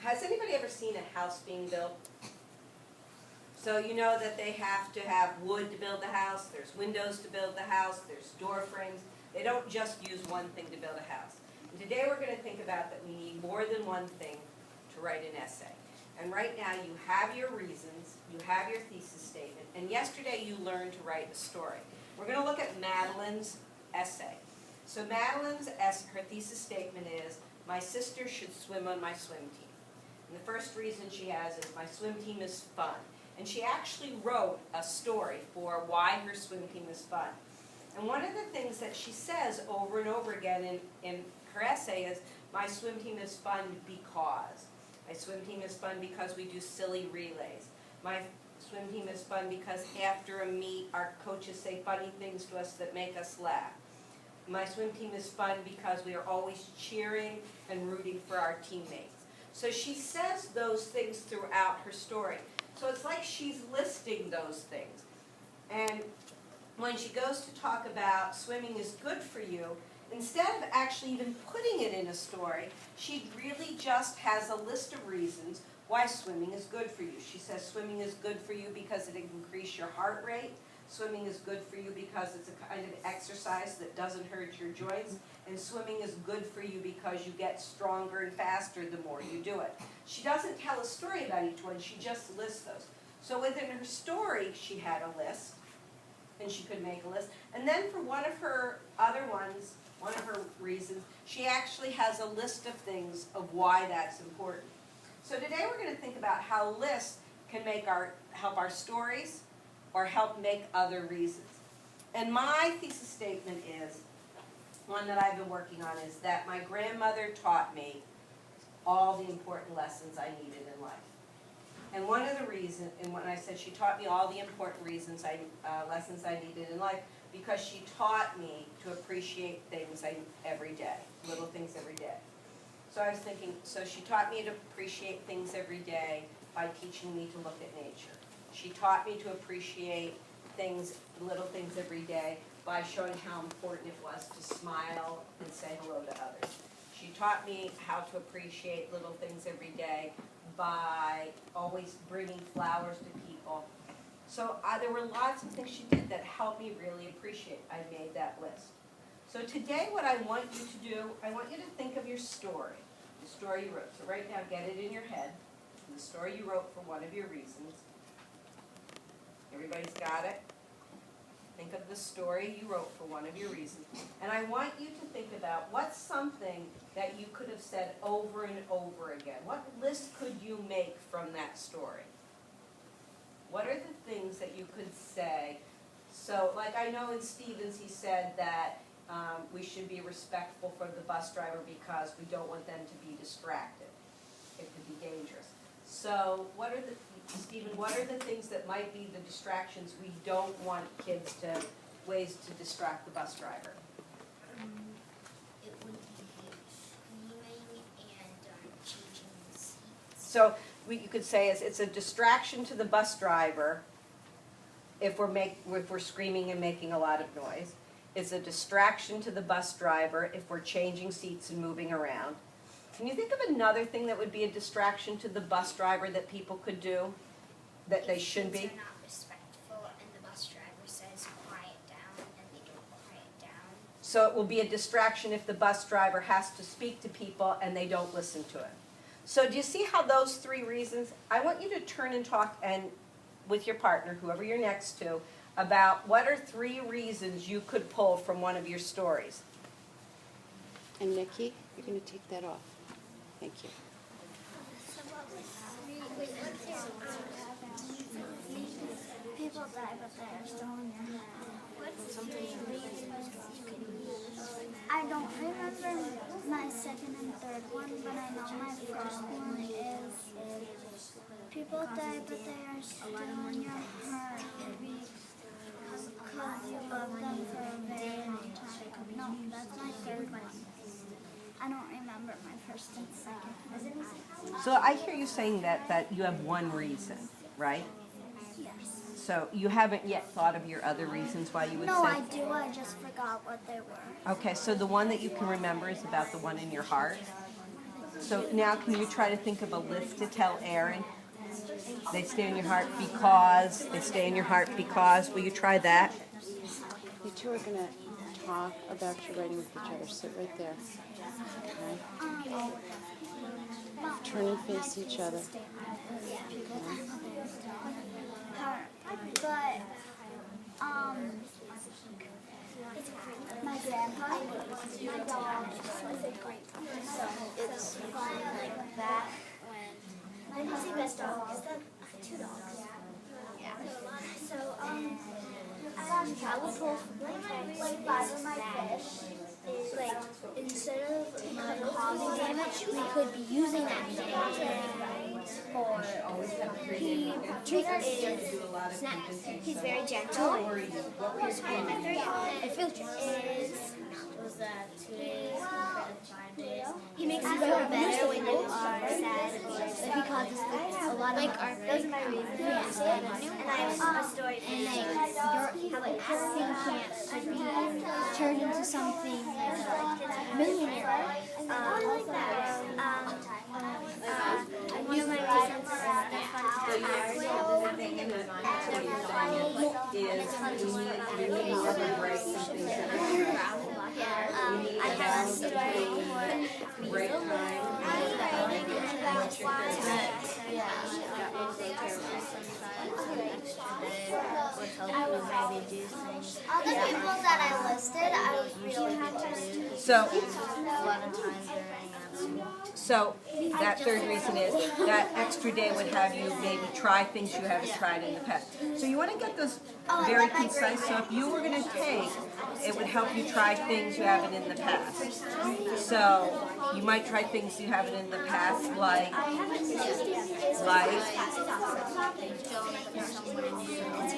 Has anybody ever seen a house being built? So you know that they have to have wood to build the house, there's windows to build the house, there's door frames. They don't just use one thing to build a house. And today we're going to think about that we need more than one thing to write an essay. And right now you have your reasons, you have your thesis statement, and yesterday you learned to write a story. We're going to look at Madeline's essay. So Madeline's her thesis statement is, my sister should swim on my swim team. And the first reason she has is, my swim team is fun. And she actually wrote a story for why her swim team is fun. And one of the things that she says over and over again in her essay is, my swim team is fun because. My swim team is fun because we do silly relays. My swim team is fun because after a meet, our coaches say funny things to us that make us laugh. My swim team is fun because we are always cheering and rooting for our teammates. So she says those things throughout her story. So it's like she's listing those things. And when she goes to talk about swimming is good for you, instead of actually even putting it in a story, she really just has a list of reasons why swimming is good for you. She says swimming is good for you because it increases your heart rate. Swimming is good for you because it's a kind of exercise that doesn't hurt your joints. And swimming is good for you because you get stronger and faster the more you do it. She doesn't tell a story about each one, she just lists those. So within her story, she had a list, and she could make a list. And then for one of her other ones, one of her reasons, she actually has a list of things of why that's important. So today we're going to think about how lists can help our stories or help make other reasons. And my thesis statement is, one that I've been working on, is that my grandmother taught me all the important lessons I needed in life. And one of the reasons, and when I said she taught me all the important lessons I needed in life, because she taught me to appreciate things every day, little things every day. So I was thinking, so she taught me to appreciate things every day by teaching me to look at nature. She taught me to appreciate little things every day by showing how important it was to smile and say hello to others. She taught me how to appreciate little things every day by always bringing flowers to people. So there were lots of things she did that helped me really appreciate. I made that list. So today what I want you to do, I want you to think of your story, the story you wrote. So right now get it in your head, the story you wrote for one of your reasons. Everybody's got it? Think of the story you wrote for one of your reasons. And I want you to think about what's something that you could have said over and over again. What list could you make from that story? What are the things that you could say? So, like I know in Stevens he said that we should be respectful for the bus driver because we don't want them to be distracted. It could be dangerous. So Stephen, what are the things that might be the distractions we don't want ways to distract the bus driver? It would be screaming and changing the seats. So what you could say is it's a distraction to the bus driver if we're screaming and making a lot of noise. It's a distraction to the bus driver if we're changing seats and moving around. Can you think of another thing that would be a distraction to the bus driver that people could do, that they should be? If kids are not respectful and the bus driver says quiet down and they don't quiet down. So it will be a distraction if the bus driver has to speak to people and they don't listen to it. So do you see how those three reasons, I want you to turn and talk with your partner, whoever you're next to, about what are three reasons you could pull from one of your stories. And Nikki, you're going to take that off. Thank you. People die, but they're still in your head. I don't remember my second and third one, but I know my first one is people die, but they are still in your heart because you love them for a very long time. No, that's my third one. I don't remember my first and second. So I hear you saying that you have one reason, right? Yes. So you haven't yet thought of your other reasons why you would No, say? I do. I just forgot what they were. Okay, so the one that you can remember is about the one in your heart? So now can you try to think of a list to tell Aaron? They stay in your heart because, they stay in your heart because. Will you try that? You two are going to talk about your writing with each other. Sit right there. Okay. Turn and face each other. But my grandpa, my dog was a great person. So it's fun like back when I say best dog is that 2 dogs. Yeah. So I would pull like 5 of my fish. Like instead of causing damage, we could be using that damage for Trigger is snacks. He's very gentle. His filter is was 2 days, 5 days. He makes you feel better when you are sad because it's a lot of those are my reasons. And I have a story for you. And your acting can't be turned into something like a millionaire. You know my reasons for that. So the thing in that is we need to celebrate some things that are I have a story. great time. All the people that I listed, I was really good. So that third reason is that extra day would have you maybe try things you haven't tried in the past. So you want to get those very concise. So if you were going to take, it would help you try things you haven't in the past. So you might try things you haven't in the past, like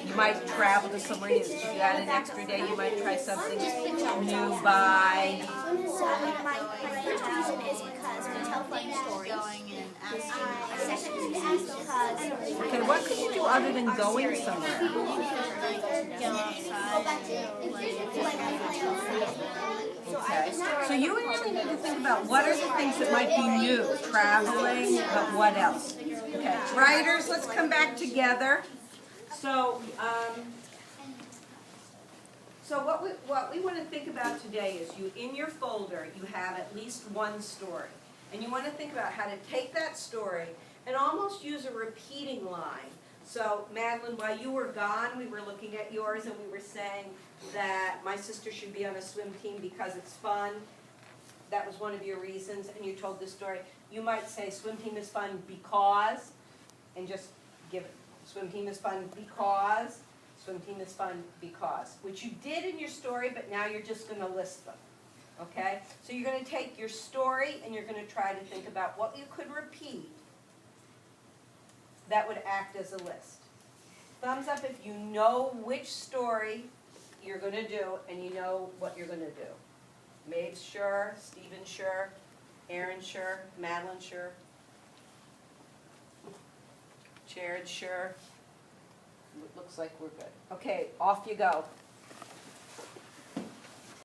you might travel to somewhere new. If you had an extra day, you might try something new by. My first reason is because we tell funny stories. Second reason is because Okay, what could you do other than going somewhere? Okay, so you really need to think about what are the things that might be new, traveling, but what else? Okay, writers, let's come back together. So, what we want to think about today is you, in your folder, you have at least one story. And you want to think about how to take that story and almost use a repeating line. So, Madeline, while you were gone, we were looking at yours and we were saying that my sister should be on a swim team because it's fun. That was one of your reasons, and you told this story. You might say swim team is fun because, and just give it. Swim team is fun because, swim team is fun because, which you did in your story, but now you're just going to list them. Okay? So you're going to take your story and you're going to try to think about what you could repeat that would act as a list. Thumbs up if you know which story you're going to do and you know what you're going to do. Maeve's sure, Stephen's sure, Aaron's sure, Madeline's sure, Jared's sure. Looks like we're good. Okay, off you go.